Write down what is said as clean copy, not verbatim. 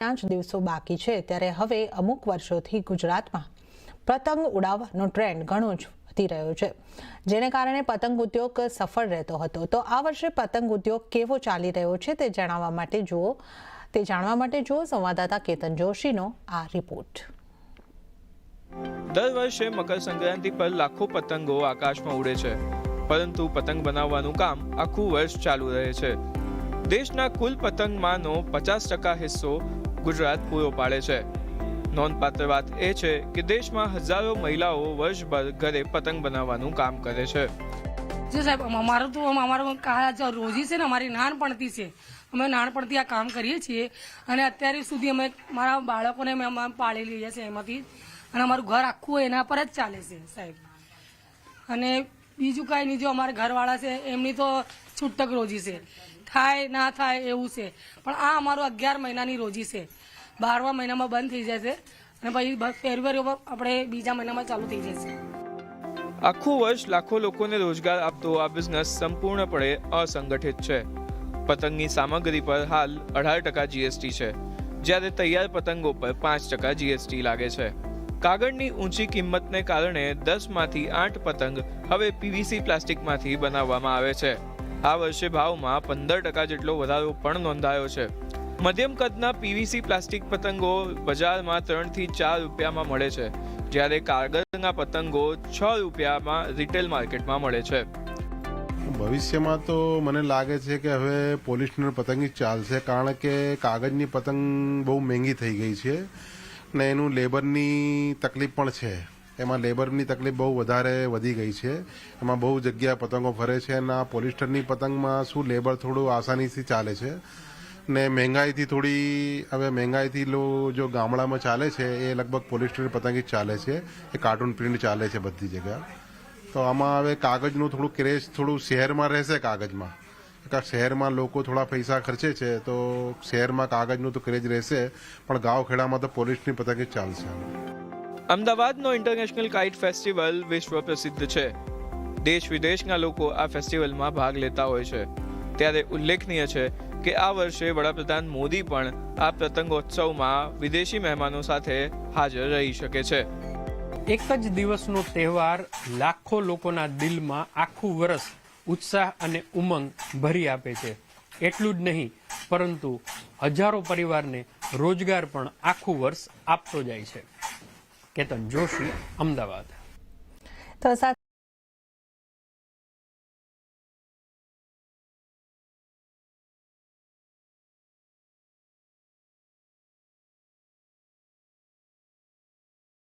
જ દિવસો બાકી છે ત્યારે હવે અમુક વર્ષોથી ગુજરાતમાં પતંગ ઉડાવવાનો ટ્રેન્ડ ઘણો જ વધી રહ્યો છે, જેને કારણે પતંગ ઉદ્યોગ સફળ રહેતો હતો. તો આ વર્ષે પતંગ ઉદ્યોગ કેવો ચાલી રહ્યો છે તે જાણવા માટે જુઓ સંવાદદાતા કેતન જોશીનો આ રિપોર્ટ. દર વર્ષે મકર સંક્રાંતિ પર લાખો પતંગો આકાશમાં ઉડે છે, પરંતુ પતંગ બનાવવાનું કામ આખું વર્ષ ચાલુ રહે છે. દેશના કુલ પતંગમાંનો 50% હિસ્સો ગુજરાત પૂરો પાડે છે. નોંધપાત્ર વાત એ છે કે દેશમાં હજારો મહિલાઓ વર્ષભર ઘરે પતંગ બનાવવાનું કામ કરે છે. જી સાહેબ, અમારો રોજી છે ને, અમારી નાનપણથી છે. અમે નાનપણથી આ કામ કરીએ છીએ અને અત્યારે સુધી અમે મારા બાળકોને અમે પાળી લઈએ છીએ એમાંથી, અને અમારું ઘર આખું એના પર જ ચાલે છે સાહેબ. અને બીજું કાંઈ નહીં, જો અમારા ઘરવાળા છે એમની તો છૂટક રોજી છે, થાય ના થાય એવું છે. પણ આ અમારું 11 મહિનાની રોજી છે. 12મા મહિનામાં બંધ થઈ જશે અને પછી ફેબ્રુઆરી આપણે બીજા મહિનામાં ચાલુ થઈ જશે. આખું વર્ષ લાખો લોકોને રોજગાર આપતો આ બિઝનેસ સંપૂર્ણપણે અસંગઠિત છે. પતંગની સામગ્રી પર હાલ 18% જીએસટી છે, જ્યારે તૈયાર પતંગો પર 5% જીએસટી લાગે છે. કાગળની ઊંચી કિંમતને કારણે 10માંથી 8 પતંગ હવે પીવીસી પ્લાસ્ટિકમાંથી બનાવવામાં આવે છે. આ વર્ષે ભાવમાં 15% જેટલો વધારો પણ નોંધાયો છે. મધ્યમ કદના પીવીસી પ્લાસ્ટિક પતંગો બજારમાં 3 થી 4 રૂપિયામાં મળે છે, જ્યારે કાગળના પતંગો 6 રૂપિયામાં રિટેલ માર્કેટમાં મળે છે. ભવિષ્યમાં તો મને લાગે છે કે હવે પોલિસ્ટર પતંગ જ ચાલશે, કારણ કે કાગળની પતંગ બહુ મોંઘી થઈ ગઈ છે ને એનું લેબરની તકલીફ પણ છે. એમાં લેબરની તકલીફ બહુ વધારે વધી ગઈ છે. એમાં બહુ જગ્યા પતંગો ફરે છે અને આ પોલિસ્ટરની પતંગમાં શું લેબર થોડું આસાનીથી ચાલે છે ને મહેંગાઈથી જો ગામડામાં ચાલે છે એ લગભગ પોલિસ્ટર પતંગ જ ચાલે છે. એ કાર્ટૂન પ્રિન્ટ ચાલે છે બધી જગ્યા. તો આમાં હવે કાગળનું થોડું ક્રેઝ થોડું શહેરમાં રહેશે. કાગળમાં શહેરમાં લોકો થોડા પૈસા ખર્ચે છે તો શહેરમાં કાગળનું તો ક્રેઝ રહેશે, પણ ગાંવ ખેડામાં તો પોલિસ્ટરની પતંગ જ ચાલશે. અમદાવાદનો ઇન્ટરનેશનલ કાઇટ ફેસ્ટિવલ વિશ્વ પ્રસિદ્ધ છે. દેશ વિદેશના લોકો આ ફેસ્ટિવલમાં ભાગ લેતા હોય છે. ત્યારે ઉલ્લેખનીય છે કે આ વર્ષે વડાપ્રધાન મોદી પણ આ પતંગોત્સવમાં વિદેશી મહેમાનો સાથે હાજર રહી શકે છે. એક જ દિવસનો તહેવાર લાખો લોકોના દિલમાં આખું વર્ષ ઉત્સાહ અને ઉમંગ ભરી આપે છે. એટલું જ નહીં, પરંતુ હજારો પરિવારને રોજગાર પણ આખું વર્ષ આપતો જાય છે. કેતન જોશી, અમદાવાદ.